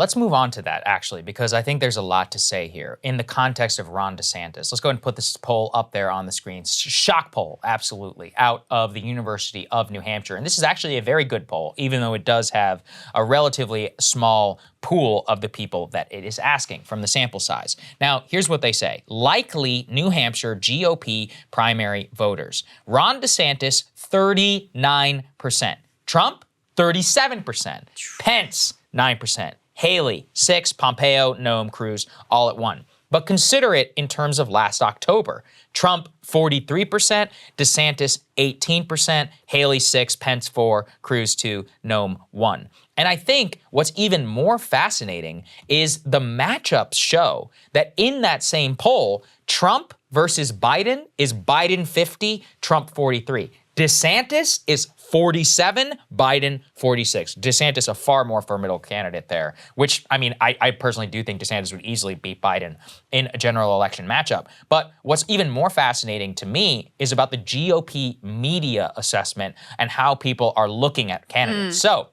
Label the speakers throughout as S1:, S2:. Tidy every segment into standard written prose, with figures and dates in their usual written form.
S1: Let's move on to that, actually, because I think there's a lot to say here in the context of Ron DeSantis. Let's go ahead and put this poll up there on the screen. Shock poll, absolutely, out of the University of New Hampshire. And this is actually a very good poll, even though it does have a relatively small pool of the people that it is asking from the sample size. Now, here's what they say. Likely New Hampshire GOP primary voters. Ron DeSantis, 39%. Trump, 37%. Pence, 9%. Haley, 6%, Pompeo, Noem, Cruz, all at 1%. But consider it in terms of last October. Trump, 43%, DeSantis, 18%, Haley, 6%, Pence, 4%, Cruz, 2%, Noem, 1%. And I think what's even more fascinating is the matchups show that in that same poll, Trump versus Biden is Biden 50, Trump 43. DeSantis is 47, Biden 46. DeSantis a far more formidable candidate there, which, I mean, I personally do think DeSantis would easily beat Biden in a general election matchup. But what's even more fascinating to me is about the GOP media assessment and how people are looking at candidates. So,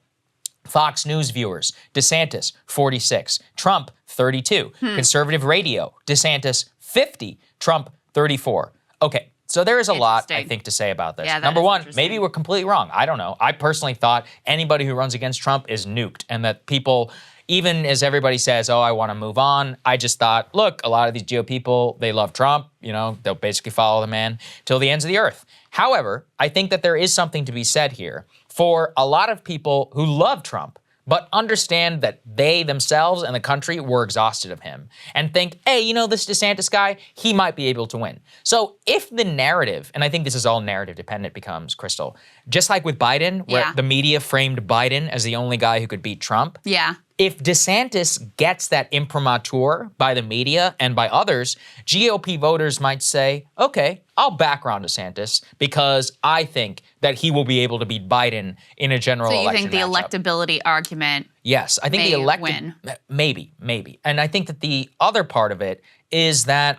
S1: Fox News viewers, DeSantis, 46. Trump, 32. Conservative radio, DeSantis, 50. Trump, 34. Okay. So there is a lot, I think, to say about this.
S2: Yeah,
S1: Number one, maybe we're completely wrong. I don't know. I personally thought anybody who runs against Trump is nuked, and that people, even as everybody says, oh, I want to move on, I just thought, look, a lot of these GOP people, they love Trump. You know, they'll basically follow the man till the ends of the earth. However, I think that there is something to be said here for a lot of people who love Trump, but understand that they themselves and the country were exhausted of him and think, hey, you know, this DeSantis guy, he might be able to win. So if the narrative, and I think this is all narrative dependent, becomes, Krystal, just like with Biden, where the media framed Biden as the only guy who could beat Trump.
S2: Yeah.
S1: If DeSantis gets that imprimatur by the media and by others, GOP voters might say, okay, I'll back Ron DeSantis because I think that he will be able to beat Biden in a general election.
S2: So you think the
S1: matchup.
S2: electability argument
S1: Yes, I think the
S2: win.
S1: Maybe. And I think that the other part of it is that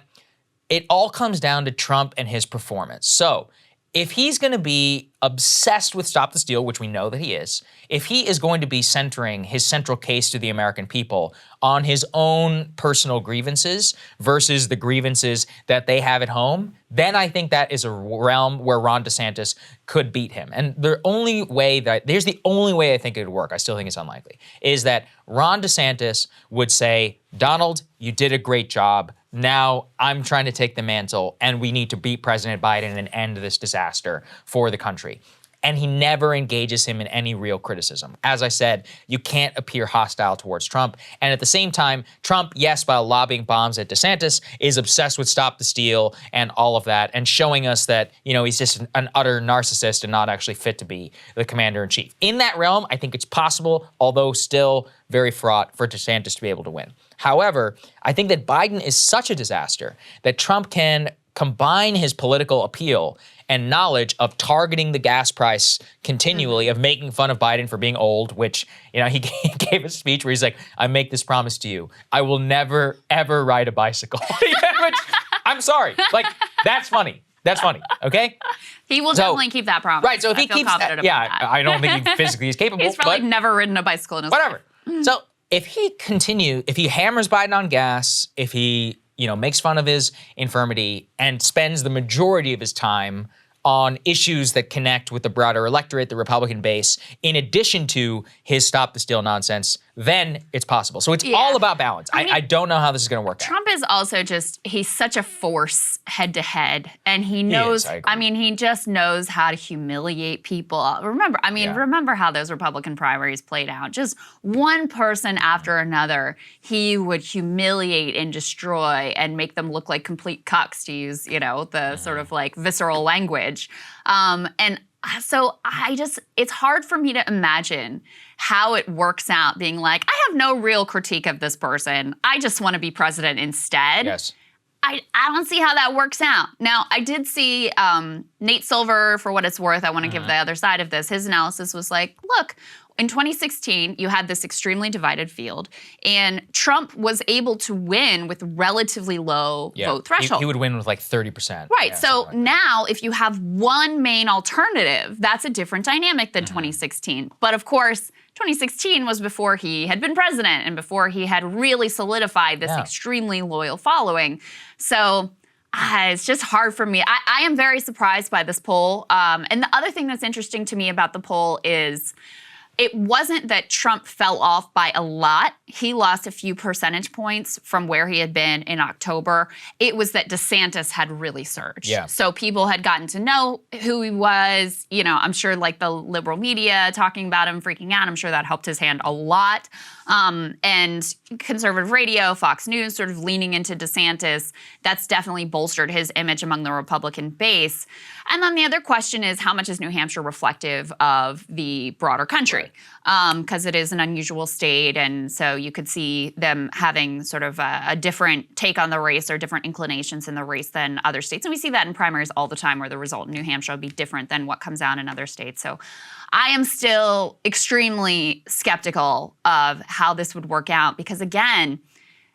S1: it all comes down to Trump and his performance. So if he's going to be obsessed with Stop the Steal, which we know that he is, if he is going to be centering his central case to the American people on his own personal grievances versus the grievances that they have at home, then I think that is a realm where Ron DeSantis could beat him. And here's the only way I think it would work, I still think it's unlikely, is that Ron DeSantis would say, Donald, you did a great job. Now I'm trying to take the mantle and we need to beat President Biden and end this disaster for the country. And he never engages him in any real criticism. As I said, you can't appear hostile towards Trump. And at the same time, Trump, yes, while lobbing bombs at DeSantis, is obsessed with Stop the Steal and all of that, and showing us that, you know, he's just an utter narcissist and not actually fit to be the commander-in-chief. In that realm, I think it's possible, although still very fraught, for DeSantis to be able to win. However, I think that Biden is such a disaster that Trump can combine his political appeal and knowledge of targeting the gas price continually, of making fun of Biden for being old, which, you know, he gave a speech where he's like, I make this promise to you. I will never, ever ride a bicycle. Which, I'm sorry. Like, that's funny. That's funny, okay?
S2: He will definitely keep that promise.
S1: Right, so if he keeps that, I don't think he physically is capable.
S2: He's probably never ridden a bicycle in his life.
S1: So if he hammers Biden on gas, if he, you know, makes fun of his infirmity and spends the majority of his time on issues that connect with the broader electorate, the Republican base, in addition to his Stop the Steal nonsense, then it's possible. So it's all about balance. I don't know how this is going to work out.
S2: Trump is also he's such a force head to head. And he knows, he just knows how to humiliate people. Remember how those Republican primaries played out. Just one person after another, he would humiliate and destroy and make them look like complete cucks, to use, you know, the sort of like visceral language. So it's hard for me to imagine how it works out being like, I have no real critique of this person. I just want to be president instead.
S1: Yes.
S2: I don't see how that works out. Now, I did see Nate Silver, for what it's worth, I want to give the other side of this. His analysis was like, look, in 2016, you had this extremely divided field, and Trump was able to win with relatively low vote threshold.
S1: He would win with like 30%.
S2: Right. So now if you have one main alternative, that's a different dynamic than 2016. But of course, 2016 was before he had been president and before he had really solidified this extremely loyal following. So it's just hard for me. I am very surprised by this poll. And the other thing that's interesting to me about the poll is it wasn't that Trump fell off by a lot. He lost a few percentage points from where he had been in October. It was that DeSantis had really surged.
S1: Yeah.
S2: So people had gotten to know who he was. You know, I'm sure like the liberal media talking about him, freaking out. I'm sure that helped his hand a lot. And conservative radio, Fox News sort of leaning into DeSantis, that's definitely bolstered his image among the Republican base. And then the other question is, how much is New Hampshire reflective of the broader country? Because it is an unusual state, and so you could see them having sort of a different take on the race or different inclinations in the race than other states. And we see that in primaries all the time, where the result in New Hampshire will be different than what comes out in other states. So I am still extremely skeptical of how this would work out because, again,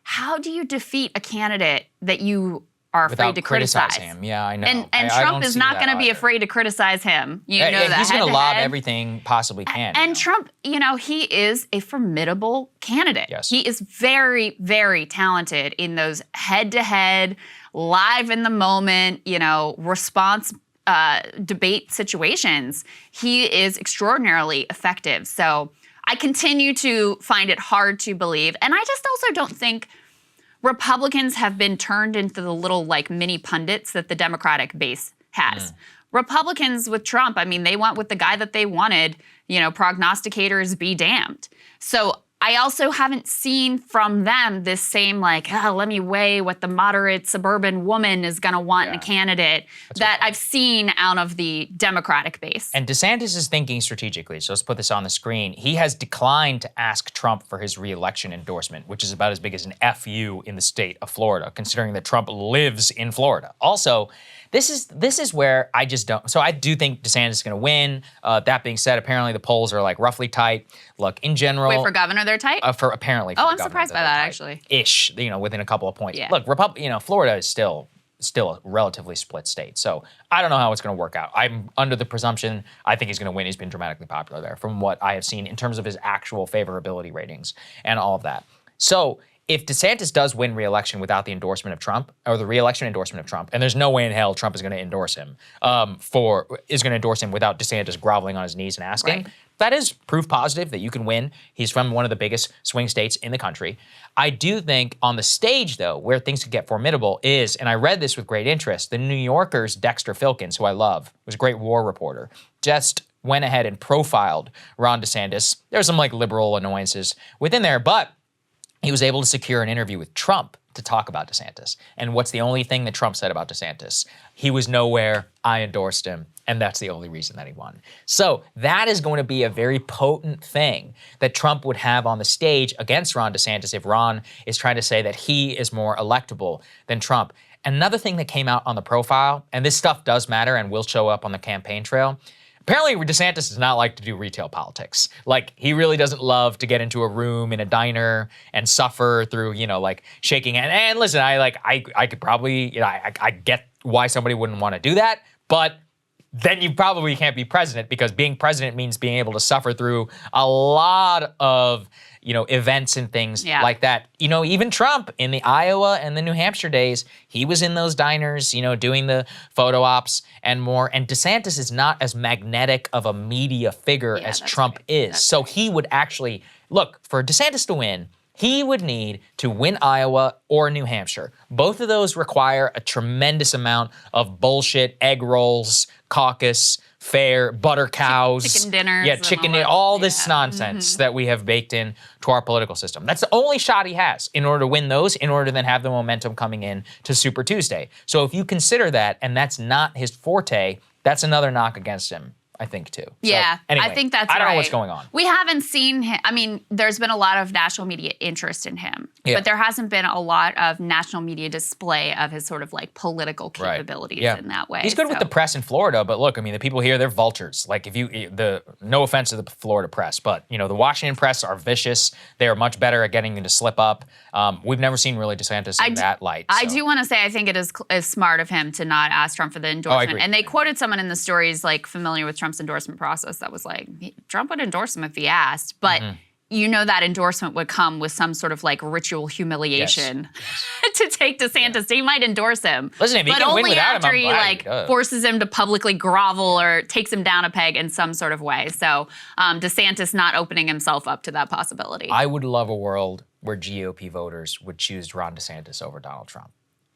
S2: how do you defeat a candidate that you are afraid to criticize
S1: him? Yeah, I know.
S2: And Trump is not going to be afraid to criticize him. You know that.
S1: He's going to lob everything possibly can.
S2: And Trump, you know, he is a formidable candidate.
S1: Yes.
S2: He is very, very talented in those head-to-head, live in the moment, you know, response debate situations. He is extraordinarily effective. So I continue to find it hard to believe. And I just also don't think Republicans have been turned into the little like mini pundits that the Democratic base has. Republicans with Trump, I mean, they went with the guy that they wanted, you know, prognosticators be damned. So I also haven't seen from them this same like, let me weigh what the moderate suburban woman is going to want in a candidate that I've seen out of the Democratic base.
S1: And DeSantis is thinking strategically. So let's put this on the screen. He has declined to ask Trump for his re-election endorsement, which is about as big as an FU in the state of Florida, considering that Trump lives in Florida. Also, this is where I just don't. So I do think DeSantis is going to win. That being said, apparently the polls are like roughly tight. Look, in general.
S2: Wait, for governor they're tight?
S1: Apparently.
S2: I'm surprised by that actually.
S1: Ish, you know, within a couple of points.
S2: Yeah.
S1: Look, Florida is still a relatively split state. So I don't know how it's going to work out. I'm under the presumption I think he's going to win. He's been dramatically popular there from what I have seen in terms of his actual favorability ratings and all of that. So if DeSantis does win re-election without the endorsement of Trump, or the re-election endorsement of Trump, and there's no way in hell Trump is going to endorse him, without DeSantis groveling on his knees and asking, that is proof positive that you can win. He's from one of the biggest swing states in the country. I do think on the stage, though, where things could get formidable is, and I read this with great interest, the New Yorker's Dexter Filkins, who I love, was a great war reporter, just went ahead and profiled Ron DeSantis. There's some like liberal annoyances within there, but he was able to secure an interview with Trump to talk about DeSantis. And what's the only thing that Trump said about DeSantis? He was nowhere, I endorsed him, and that's the only reason that he won. So that is going to be a very potent thing that Trump would have on the stage against Ron DeSantis if Ron is trying to say that he is more electable than Trump. Another thing that came out on the profile, and this stuff does matter and will show up on the campaign trail, apparently, DeSantis does not like to do retail politics. Like, he really doesn't love to get into a room in a diner and suffer through, you know, like shaking. And listen, I could probably, you know, I get why somebody wouldn't want to do that, but then you probably can't be president because being president means being able to suffer through a lot of, you know, events and things like that. You know, even Trump in the Iowa and the New Hampshire days, he was in those diners, you know, doing the photo ops and more. And DeSantis is not as magnetic of a media figure as Trump is. So he would actually, look, for DeSantis to win, he would need to win Iowa or New Hampshire. Both of those require a tremendous amount of bullshit, egg rolls, caucus, fair, butter cows.
S2: Chicken dinners.
S1: Yeah, chicken dinner, all this nonsense that we have baked in to our political system. That's the only shot he has in order to win those, in order to then have the momentum coming in to Super Tuesday. So if you consider that, and that's not his forte, that's another knock against him. I think, too.
S2: Yeah,
S1: so, anyway,
S2: I think that's right.
S1: I don't know what's going on.
S2: We haven't seen him. I mean, there's been a lot of national media interest in him, but there hasn't been a lot of national media display of his sort of like political capabilities in that way.
S1: He's good with the press in Florida, but look, I mean, the people here, they're vultures. Like no offense to the Florida press, but the Washington press are vicious. They are much better at getting you to slip up. We've never seen really DeSantis in that light.
S2: I do want to say I think it is smart of him to not ask Trump for the endorsement.
S1: I agree.
S2: And they quoted someone in the stories like familiar with Trump's endorsement process that was like, Trump would endorse him if he asked, but that endorsement would come with some sort of like ritual humiliation to take DeSantis. He might endorse him,
S1: Listen,
S2: but only after he like forces him to publicly grovel or takes him down a peg in some sort of way. So DeSantis not opening himself up to that possibility.
S1: I would love a world where GOP voters would choose Ron DeSantis over Donald Trump.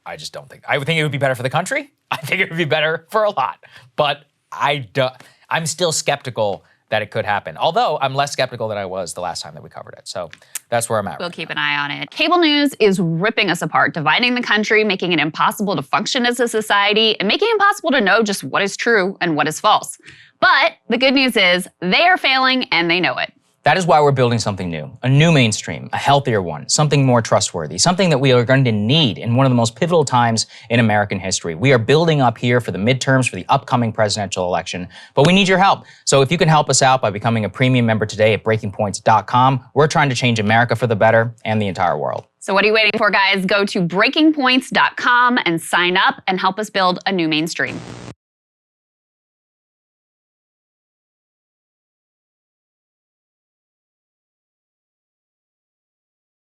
S1: I just don't think. I would think it would be better for the country. I think it would be better for a lot, but I'm still skeptical that it could happen. Although I'm less skeptical than I was the last time that we covered it. So that's where I'm at.
S2: We'll keep an eye on it. Cable news is ripping us apart, dividing the country, making it impossible to function as a society, and making it impossible to know just what is true and what is false. But the good news is they are failing and they know it.
S1: That is why we're building something new, a new mainstream, a healthier one, something more trustworthy, something that we are going to need in one of the most pivotal times in American history. We are building up here for the midterms, for the upcoming presidential election, but we need your help. So if you can help us out by becoming a premium member today at breakingpoints.com, we're trying to change America for the better and the entire world.
S2: So what are you waiting for, guys? Go to breakingpoints.com and sign up and help us build a new mainstream.